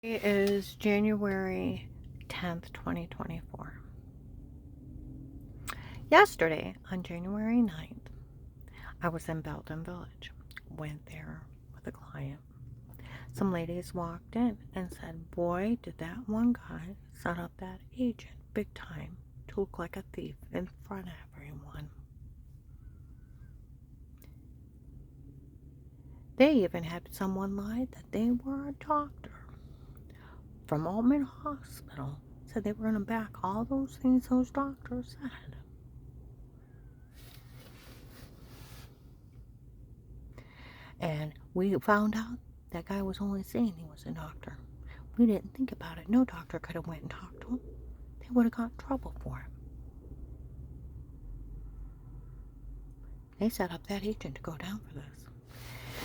It is January 10th, 2024. Yesterday, on January 9th, I was in Belden Village. Went there with a client. Some ladies walked in and said, "Boy, did that one guy set up that agent big time to look like a thief in front of everyone." They even had someone lie that they were a doctor from Altman Hospital. Said they were going to back all those things those doctors said. And we found out that guy was only saying he was a doctor. We didn't think about it. No doctor could have went and talked to him. They would have got in trouble for it. They set up that agent to go down for this.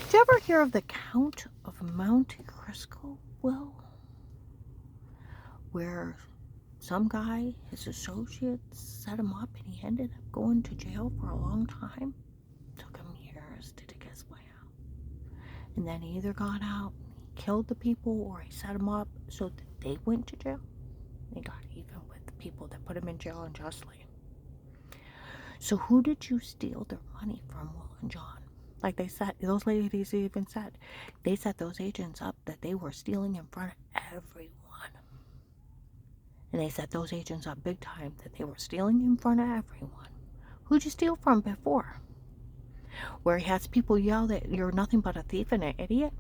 Did you ever hear of the Count of Monte Cristo will? Where some guy, his associates, set him up and he ended up going to jail for a long time. Took him years to dig his way out. And then he either got out, he killed the people, or he set them up so that they went to jail. They got even with the people that put him in jail unjustly. So who did you steal their money from, Will and John? Like they said, those ladies even said, they set those agents up that they were stealing in front of everyone. And they set those agents up big time that they were stealing in front of everyone. Who'd you steal from before? Where he has people yell that you're nothing but a thief and an idiot?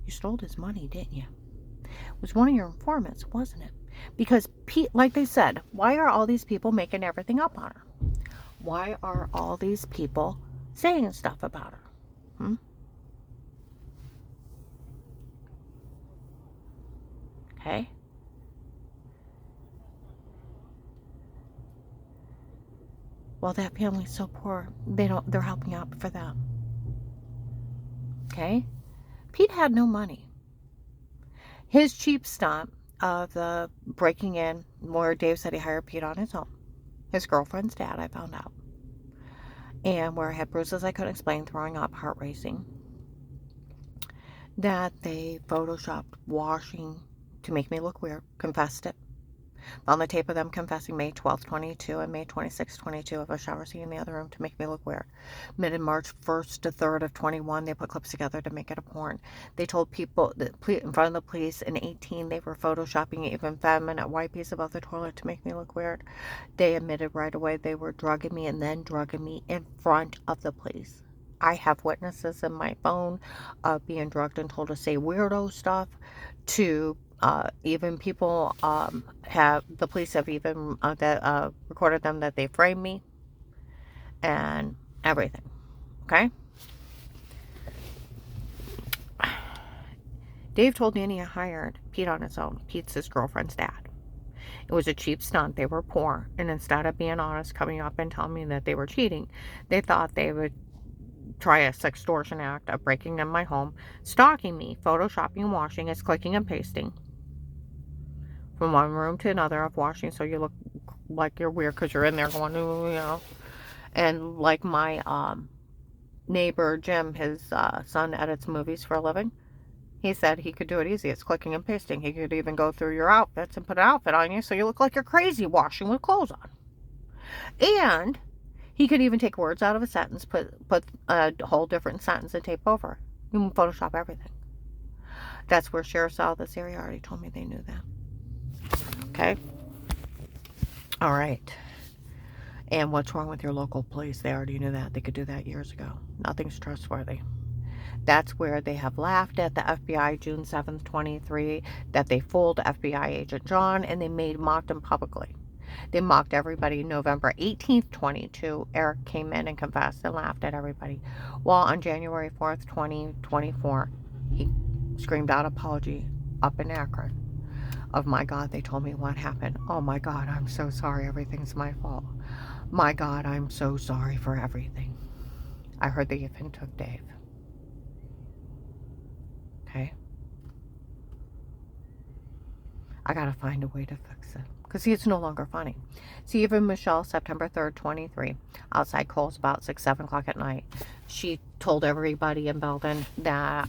You stole his money, didn't you? It was one of your informants, wasn't it? Because, like they said, why are all these people making everything up on her? Why are all these people saying stuff about her? Okay? Well, that family's so poor, they're helping out for them. Okay? Pete had no money. His cheap stunt of the breaking in, where Dave said he hired Pete on his own. His girlfriend's dad, I found out. And where I had bruises I couldn't explain, throwing up, heart racing. That they photoshopped washing to make me look weird, confessed it. On the tape of them confessing May 12th, 22 and May 26th, 22 of a shower scene in the other room to make me look weird. March 1st to 3rd of 21, they put clips together to make it a porn. They told people that in front of the police in 18 they were photoshopping even feminine wipes above the toilet to make me look weird. They admitted right away they were drugging me and then drugging me in front of the police. I have witnesses in my phone of being drugged and told to say weirdo stuff to even people the police have even recorded them that they framed me and everything. Okay? Dave told Danny he hired Pete on his own. Pete's his girlfriend's dad. It was a cheap stunt. They were poor, and instead of being honest, coming up and telling me that they were cheating, they thought they would try a sextortion act of breaking in my home, stalking me, photoshopping, washing, it's clicking and pasting from one room to another of washing so you look like you're weird because you're in there going, and like my neighbor Jim, his son edits movies for a living. He said he could do it easy. It's clicking and pasting. He could even go through your outfits and put an outfit on you so you look like you're crazy washing with clothes on. And he could even take words out of a sentence, put a whole different sentence and tape over. You can Photoshop everything. That's where sheriffs out of this area already told me they knew that. Okay? All right. And what's wrong with your local police? They already knew that. They could do that years ago. Nothing's trustworthy. That's where they have laughed at the FBI June 7th, 23, that they fooled FBI agent John, and they mocked him publicly. They mocked everybody. November 18th, 22, Eric came in and confessed and laughed at everybody. While on January 4th, 2024, he screamed out apology up in Akron of, "My God, they told me what happened. Oh my God, I'm so sorry. Everything's my fault. My God, I'm so sorry for everything. I heard they even took Dave." Okay? I gotta find a way to fix it. Because see, it's no longer funny. See, even Michelle, September 3rd, 23, outside Kohl's about 6, 7 o'clock at night, she told everybody in Belden that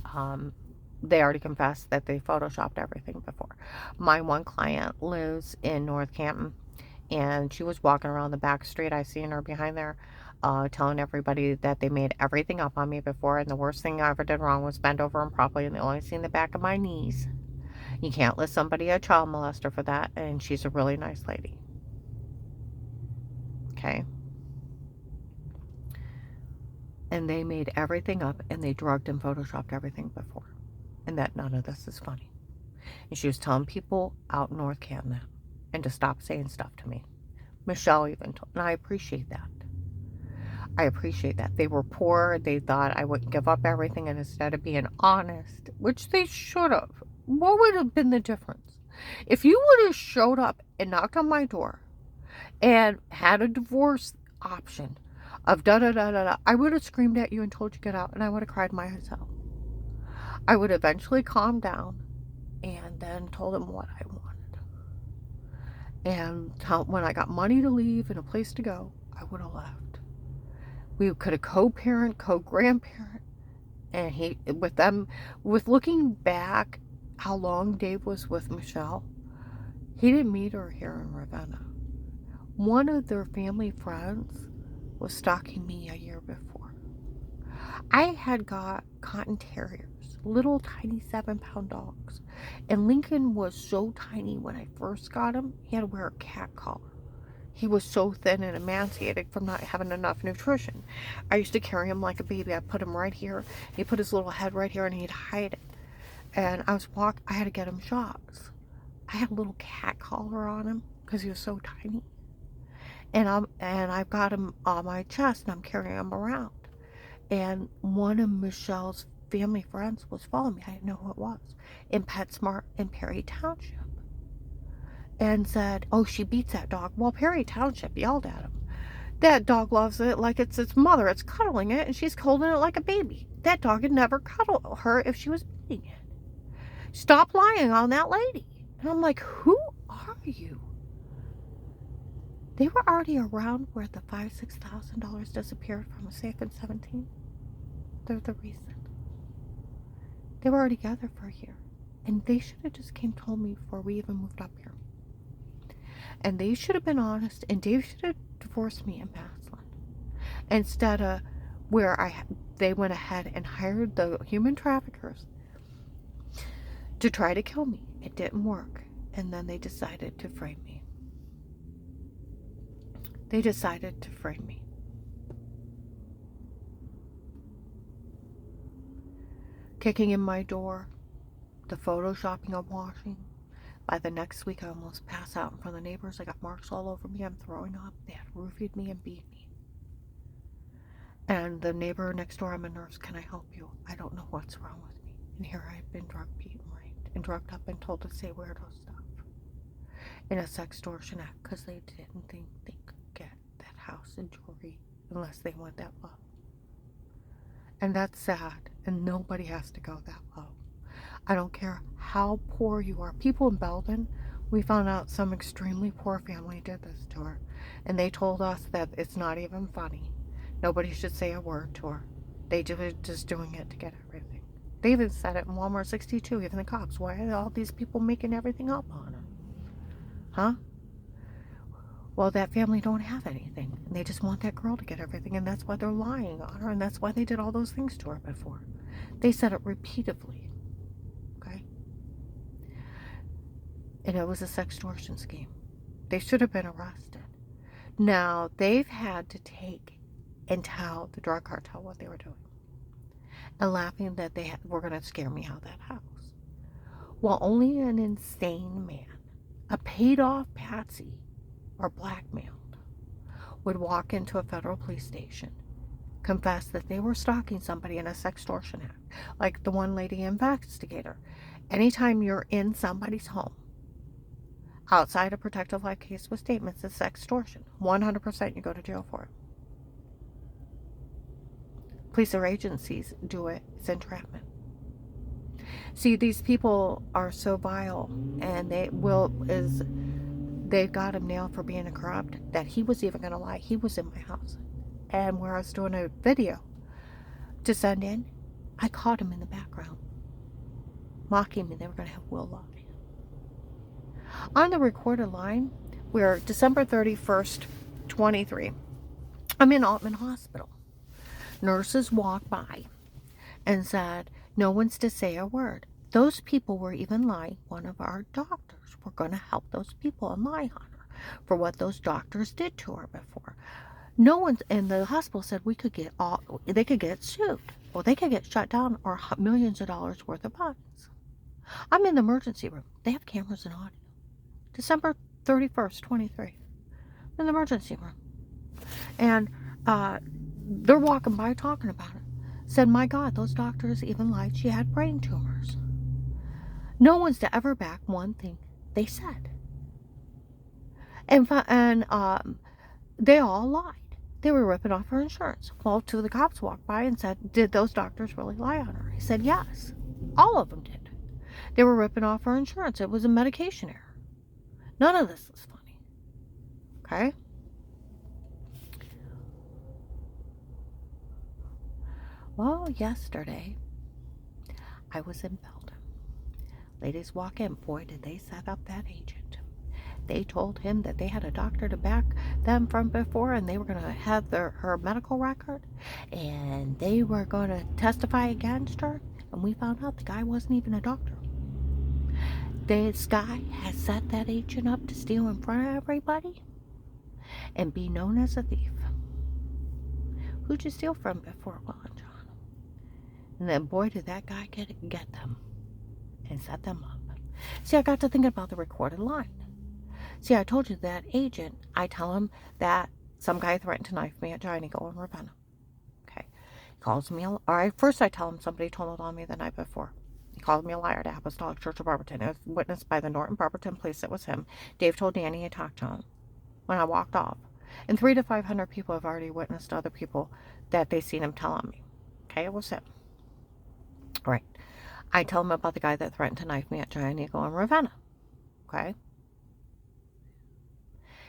they already confessed that they photoshopped everything before. My one client lives in North Canton, and she was walking around the back street. I seen her behind there, telling everybody that they made everything up on me before, and the worst thing I ever did wrong was bend over and properly, and they only seen the back of my knees. You can't list somebody a child molester for that, and she's a really nice lady. Okay? And they made everything up, and they drugged and photoshopped everything before. And that none of this is funny. And she was telling people out in North Canton that, and to stop saying stuff to me. Michelle even told, and I appreciate that. I appreciate that. They were poor. They thought I wouldn't give up everything, and instead of being honest, which they should have, what would have been the difference? If you would have showed up and knocked on my door and had a divorce option of da-da-da-da-da, I would have screamed at you and told you to get out, and I would have cried myself. I would eventually calm down and then told him what I wanted. And when I got money to leave and a place to go, I would have left. We could have co-parent, co-grandparent, and with looking back how long Dave was with Michelle, he didn't meet her here in Ravenna. One of their family friends was stalking me a year before. I had got cotton terriers, little tiny 7-pound dogs, and Lincoln was so tiny when I first got him, he had to wear a cat collar. He was so thin and emaciated from not having enough nutrition. I used to carry him like a baby. I'd put him right here. He'd put his little head right here, and he'd hide it. And I had to get him shots. I had a little cat collar on him because he was so tiny. And I've got him on my chest, and I'm carrying him around. And one of Michelle's family friends was following me. I didn't know who it was. In PetSmart in Perry Township. And said, oh, she beats that dog. Well, Perry Township yelled at him. That dog loves it like it's its mother. It's cuddling it, and she's holding it like a baby. That dog would never cuddle her if she was beating it. Stop lying on that lady. And I'm like, who are you? They were already around where the $5,000-$6,000 disappeared from a safe in 17. They're the reason. They were already together for a year. And they should have just came told me before we even moved up here. And they should have been honest, and Dave should have divorced me in Massillon. Instead of where they went ahead and hired the human traffickers to try to kill me. It didn't work. And then they decided to frame me. They decided to frame me. Kicking in my door, the photoshopping and washing. By the next week, I almost passed out in front of the neighbors. I got marks all over me. I'm throwing up. They had roofied me and beat me. And the neighbor next door, I'm a nurse. Can I help you? I don't know what's wrong with me. And here I've been drug beaten, raped, and drugged up and told to say weirdo stuff in a sextortion act because they didn't think they could get that house and jewelry unless they went that low. And that's sad. And nobody has to go that low. I don't care how poor you are. People in Belden, we found out some extremely poor family did this to her. And they told us that it's not even funny. Nobody should say a word to her. They were just doing it to get everything. They even said it in Walmart 62, even the cops. Why are all these people making everything up on her? Huh? Well, that family don't have anything. And they just want that girl to get everything. And that's why they're lying on her. And that's why they did all those things to her before. They said it repeatedly. And it was a sextortion scheme. They should have been arrested. Now, they've had to take and tell the drug cartel what they were doing. And laughing that they were going to scare me out of that house. Well, only an insane man, a paid-off patsy, or blackmailed, would walk into a federal police station, confess that they were stalking somebody in a sextortion act. Like the one lady investigator. Anytime you're in somebody's home, outside a protective life case with statements, it's extortion. 100% you go to jail for it. Police or agencies do it. It's entrapment. See, these people are so vile, and they've got him nailed for being a corrupt, that he was even going to lie. He was in my house. And where I was doing a video to send in, I caught him in the background. mocking me they were going to have Will lie. On the recorded line, we're December 31st, 23. I'm in Altman Hospital. Nurses walked by and said, no one's to say a word. Those people were even lying. One of our doctors were going to help those people and lie on her for what those doctors did to her before. No one's, and the hospital said they could get sued. Well, they could get shut down or millions of dollars worth of fines. I'm in the emergency room. They have cameras and audio. December 31st, 23. In the emergency room. And they're walking by talking about it. Said, my God, those doctors even lied she had brain tumors. No one's to ever back one thing they said. And they all lied. They were ripping off her insurance. Well, two of the cops walked by and said, did those doctors really lie on her? He said, yes. All of them did. They were ripping off her insurance. It was a medication error. None of this is funny. Okay? Well, yesterday, I was in Belgium. Ladies walk in. Boy, did they set up that agent. They told him that they had a doctor to back them from before, and they were going to have her medical record, and they were going to testify against her, and we found out the guy wasn't even a doctor. This guy has set that agent up to steal in front of everybody and be known as a thief. Who'd you steal from before, Will and John? And then, boy, did that guy get them and set them up. See, I got to thinking about the recorded line. See, I told you that agent, I tell him that some guy threatened to knife me at Giant Eagle in Ravenna. Okay. He calls me, first I tell him somebody told it on me the night before. He called me a liar to Apostolic Church of Barberton. It was witnessed by the Norton Barberton police. It was him. Dave told Danny he talked to him when I walked off. And 300 to 500 people have already witnessed other people that they seen him tell on me. Okay, it was him. All right. I tell him about the guy that threatened to knife me at Giant Eagle in Ravenna. Okay.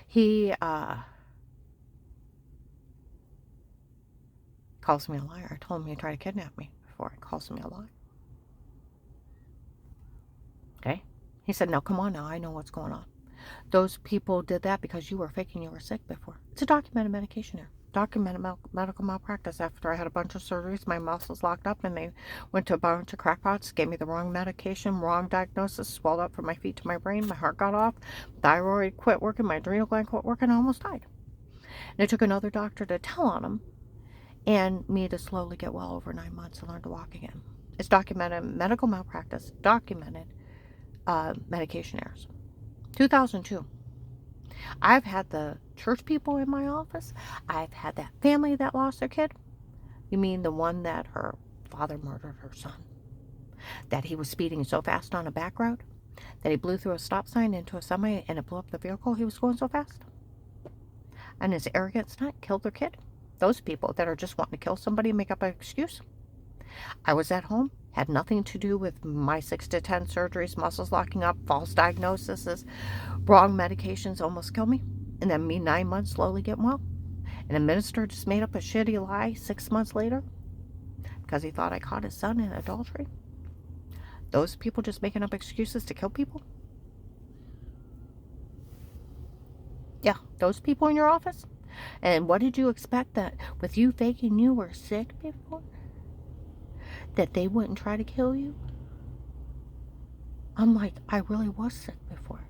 He calls me a liar. I told him he tried to kidnap me before. He calls me a liar. Okay. He said, no, come on now. I know what's going on. Those people did that because you were faking you were sick before. It's a documented medication error. Documented medical malpractice. After I had a bunch of surgeries, my muscles locked up and they went to a bunch of crackpots, gave me the wrong medication, wrong diagnosis, swelled up from my feet to my brain, my heart got off, thyroid quit working, my adrenal gland quit working, I almost died. And it took another doctor to tell on him and me to slowly get well over 9 months and learn to walk again. It's documented medical malpractice, documented medication errors. 2002. I've had the church people in my office. I've had that family that lost their kid. You mean the one that her father murdered her son? That he was speeding so fast on a back road that he blew through a stop sign into a semi and it blew up the vehicle. He was going so fast. And his arrogant stunt killed their kid. Those people that are just wanting to kill somebody and make up an excuse. I was at home, had nothing to do with my 6 to 10 surgeries, muscles locking up, false diagnoses, wrong medications almost killed me, and then me 9 months slowly getting well. And a minister just made up a shitty lie 6 months later because he thought I caught his son in adultery. Those people just making up excuses to kill people. Yeah, those people in your office. And what did you expect, that with you faking you were sick before, that they wouldn't try to kill you? I'm like, I really was sick before.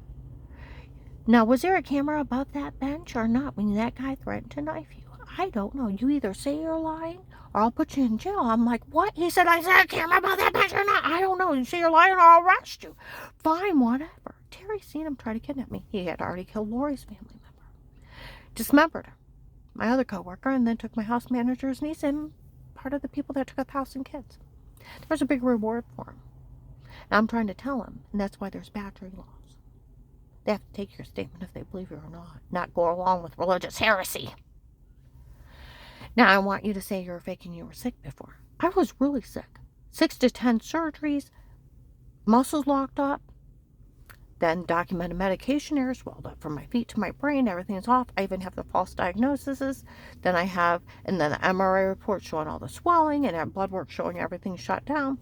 Now, was there a camera above that bench or not when that guy threatened to knife you? I don't know. You either say you're lying or I'll put you in jail. I'm like, what? He said, I said a camera above that bench or not? I don't know. You say you're lying or I'll arrest you. Fine, whatever. Terry seen him try to kidnap me. He had already killed Lori's family member. Dismembered her, my other coworker, and then took my house manager's niece and part of the people that took 1,000 kids. There's a big reward for him. And I'm trying to tell him, and that's why there's battery laws. They have to take your statement if they believe you or not go along with religious heresy. Now, I want you to say you're faking you were sick before. I was really sick. 6 to 10 surgeries, muscles locked up. Then documented medication errors swelled up from my feet to my brain. Everything's off. I even have the false diagnoses. Then I have, and then the MRI report showing all the swelling, and blood work showing everything shut down.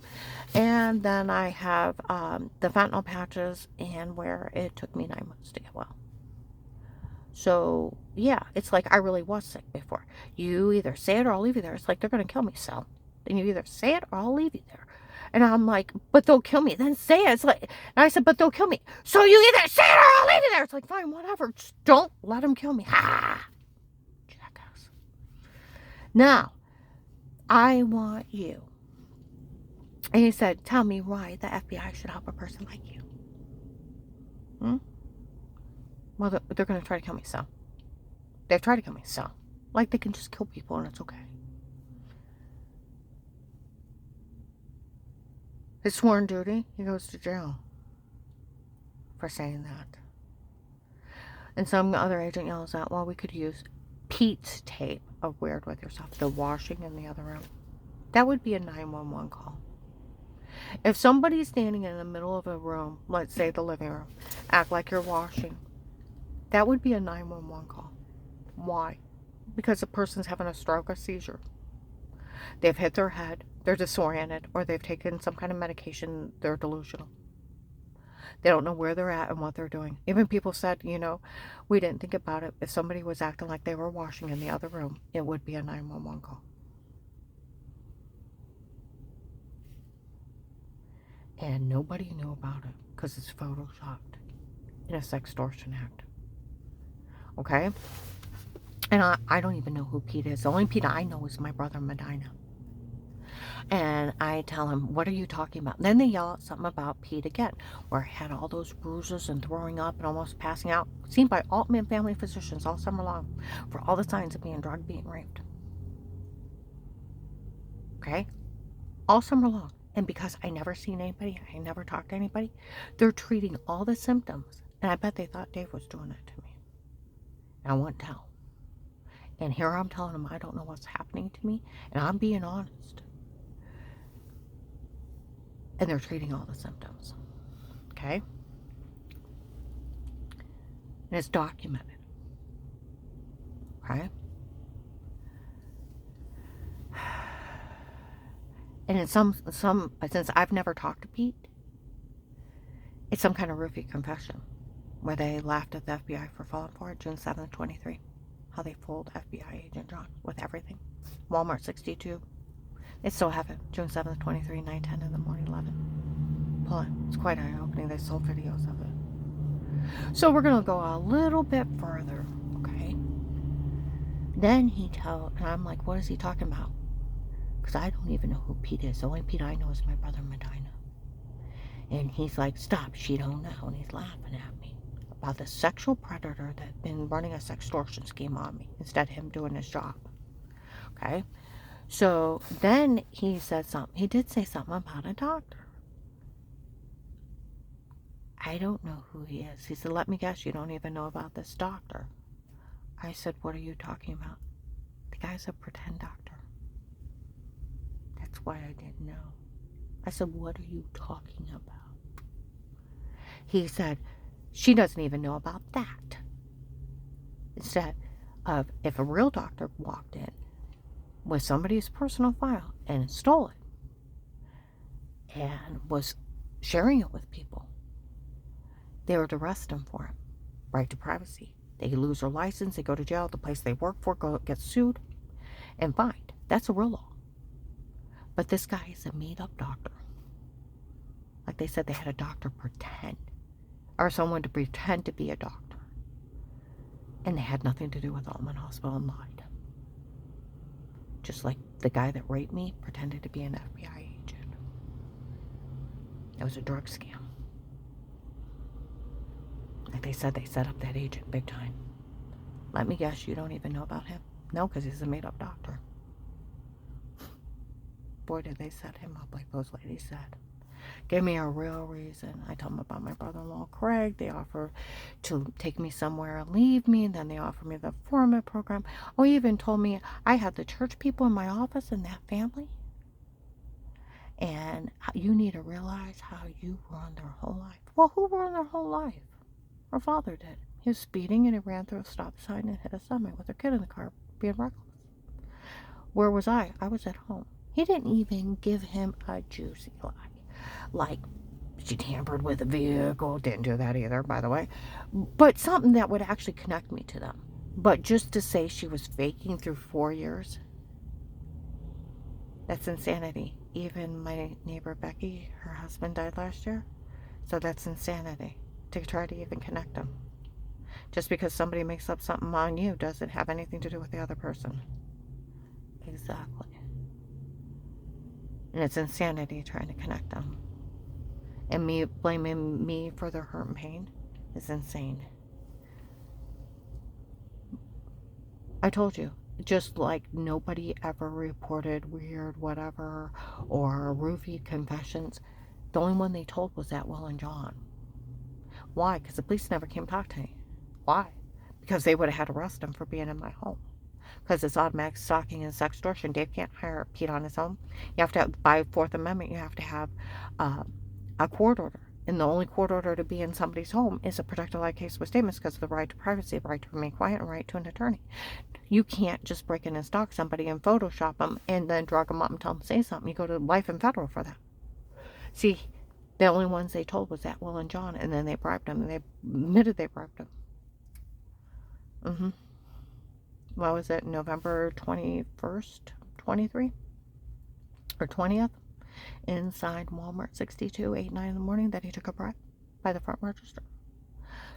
And then I have the fentanyl patches, and where it took me 9 months to get well. So, yeah, it's like I really was sick before. You either say it or I'll leave you there. It's like they're going to kill me, so. Then you either say it or I'll leave you there. And I'm like, but they'll kill me. Then say it. It's like, and I said, but they'll kill me. So you either say it or I'll leave you there. It's like, fine, whatever. Just don't let them kill me. Ha! Jackass. Now, I want you. And he said, tell me why the FBI should help a person like you. Well, they're going to try to kill me, so. They've tried to kill me, so. Like, they can just kill people and it's okay. His sworn duty, he goes to jail for saying that. And some other agent yells out, well, we could use Pete's tape of Weird With Yourself, the washing in the other room. That would be a 911 call. If somebody's standing in the middle of a room, let's say the living room, act like you're washing, that would be a 911 call. Why? Because the person's having a stroke or seizure. They've hit their head, they're disoriented, or they've taken some kind of medication, they're delusional. They don't know where they're at and what they're doing. Even people said, we didn't think about it. If somebody was acting like they were washing in the other room, it would be a 911 call. And nobody knew about it because it's photoshopped in a sextortion act. Okay? And I don't even know who Pete is. The only Pete I know is my brother Medina. And I tell him, what are you talking about? Then they yell out something about Pete again, where he had all those bruises and throwing up and almost passing out, seen by Altman family physicians all summer long, for all the signs of being drugged, being raped. Okay? All summer long. And because I never seen anybody, I never talked to anybody, they're treating all the symptoms. And I bet they thought Dave was doing it to me. And I wouldn't tell. And here I'm telling them I don't know what's happening to me. And I'm being honest. And they're treating all the symptoms. Okay? And it's documented. Okay? And in some, since I've never talked to Pete, it's some kind of roofie confession where they laughed at the FBI for falling for it, June 7th, 23. How they fooled FBI agent John with everything. Walmart 62. They still have it, June 7th, 23, 9:10 in the morning, 11. Pull it. It's quite eye-opening. They sold videos of it. So we're going to go a little bit further, okay? Then and I'm like, what is he talking about? Because I don't even know who Pete is. The only Pete I know is my brother Medina. And he's like, stop, she don't know. And he's laughing at me about the sexual predator that's been running a sextortion scheme on me instead of him doing his job. Okay? So then he said something. He did say something about a doctor. I don't know who he is. He said, let me guess, you don't even know about this doctor. I said, what are you talking about? The guy's a pretend doctor. That's why I didn't know. I said, what are you talking about? He said, she doesn't even know about that. Instead of, if a real doctor walked in with somebody's personal file and stole it and was sharing it with people, they would arrest him for it. Right to privacy. They lose their license, they go to jail, the place they work for get sued and fined. That's a real law. But this guy is a made-up doctor. Like they said, they had a doctor pretend, or someone to pretend to be a doctor. And they had nothing to do with Altman Hospital and lied. Just like the guy that raped me pretended to be an FBI agent. It was a drug scam. Like they said, they set up that agent big time. Let me guess, you don't even know about him? No, because he's a made-up doctor. Boy, did they set him up like those ladies said. Give me a real reason. I told them about my brother-in-law, Craig. They offer to take me somewhere and leave me. And then they offered me the Format program. Oh, he even told me I had the church people in my office and that family. And you need to realize how you ruined their whole life. Well, who ruined their whole life? Her father did. He was speeding and he ran through a stop sign and hit a semi with her kid in the car, being reckless. Where was I? I was at home. He didn't even give him a juicy lie. Like, she tampered with a vehicle. Didn't do that either, by the way. But something that would actually connect me to them. But just to say she was faking through 4 years, that's insanity. Even my neighbor Becky, her husband died last year. So that's insanity to try to even connect them. Just because somebody makes up something on you doesn't have anything to do with the other person. Exactly. And it's insanity trying to connect them. And me blaming me for their hurt and pain is insane. I told you, just like nobody ever reported weird whatever or roofied confessions, the only one they told was that Will and John. Why? Because the police never came talk to me. Why? Because they would have had to arrest him for being in my home. Because it's automatic stalking and sextortion. Dave can't hire Pete on his own. You have to have, by Fourth Amendment, you have to have a court order. And the only court order to be in somebody's home is a protected light case with statements because of the right to privacy, the right to remain quiet, and right to an attorney. You can't just break in and stalk somebody and Photoshop them and then drug them up and tell them to say something. You go to life and federal for that. See, the only ones they told was that Will and John, and then they bribed him, and they admitted they bribed him. What was it, November 21st, 23? Or 20th? Inside Walmart 6289 in the morning that he took a bribe by the front register.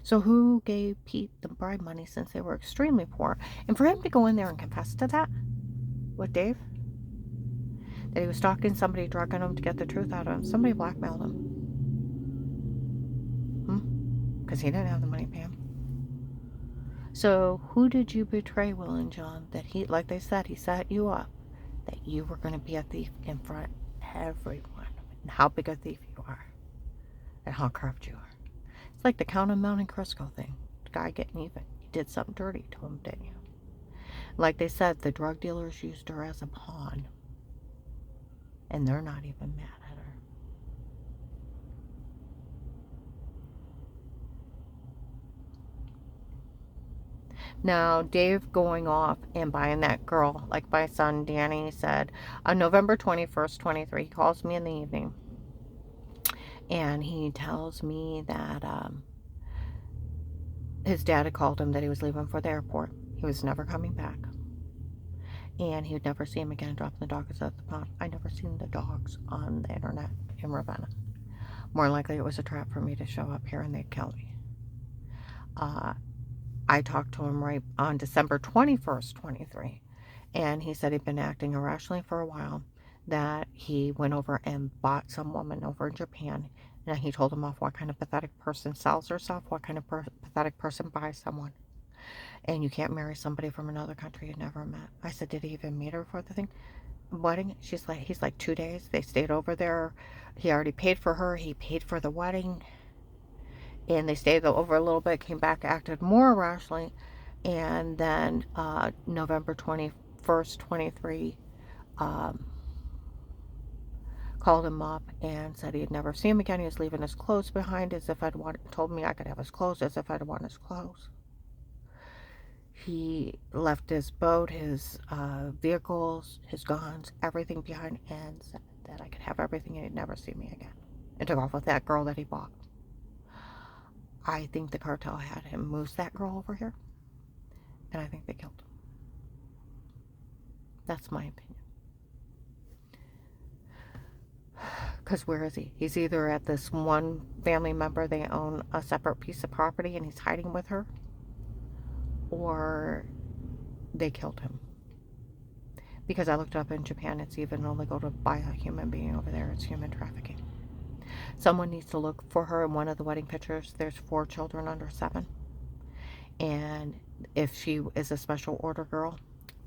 So who gave Pete the bribe money since they were extremely poor? And for him to go in there and confess to that with Dave, that he was stalking somebody, drugging him to get the truth out of him, somebody blackmailed him. Because he didn't have the money to pay him. So who did you betray, Will and John? That he, like they said, he set you up, that you were going to be a thief in front of everyone, and how big a thief you are, and how corrupt you are. It's like the Count of Monte Cristo thing. The guy getting even. You did something dirty to him, didn't you? Like they said, the drug dealers used her as a pawn, and they're not even mad at her. Now, Dave going off and buying that girl, like my son Danny said, on November 21st, 23, he calls me in the evening. And he tells me that his dad had called him that he was leaving for the airport. He was never coming back. And he would never see him again dropping the dogs at the pond. I never seen the dogs on the internet in Ravenna. More likely it was a trap for me to show up here and they'd kill me. I talked to him right on December 21st, 23. And he said he'd been acting irrationally for a while. That he went over and bought some woman over in Japan. And he told him off what kind of pathetic person sells herself, what kind of pathetic person buys someone. And you can't marry somebody from another country you never met. I said, did he even meet her for the wedding? He's like 2 days. They stayed over there. He already paid for her. He paid for the wedding. And they stayed over a little bit, came back, acted more irrationally. And then November 21st, 23, called him up and said he'd never see him again. He was leaving his clothes behind as if told me I could have his clothes as if I'd want his clothes. He left his boat, his vehicles, his guns, everything behind, and said that I could have everything and he'd never see me again. And took off with that girl that he bought. I think the cartel had him moose that girl over here. And I think they killed him. That's my opinion. Because where is he? He's either at this one family member, they own a separate piece of property and he's hiding with her, or they killed him. Because I looked up in Japan, it's even illegal to buy a human being over there. It's human trafficking. Someone needs to look for her. In one of the wedding pictures, there's 4 children under 7. And if she is a special order girl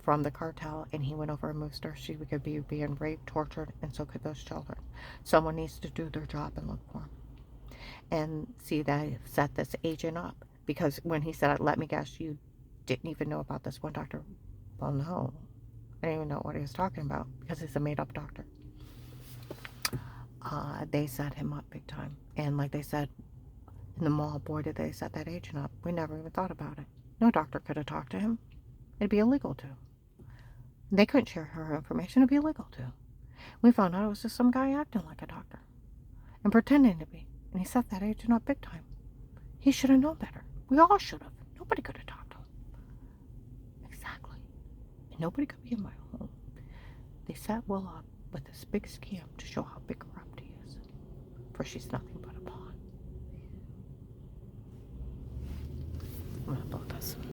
from the cartel and he went over and moved her, she could be being raped, tortured, and so could those children. Someone needs to do their job and look for him. And see that I set this agent up. Because when he said, let me guess, you didn't even know about this one doctor. Well, no. I didn't even know what he was talking about because he's a made-up doctor. They set him up big time. And like they said in the mall, boy, did they set that agent up. We never even thought about it. No doctor could have talked to him. It'd be illegal to. They couldn't share her information. It'd be illegal to. We found out it was just some guy acting like a doctor and pretending to be. And he set that agent up big time. He should have known better. We all should have. Nobody could have talked to him. Exactly. And nobody could be in my home. They set Will up with this big scam to show how big corrupt he is. For she's nothing but a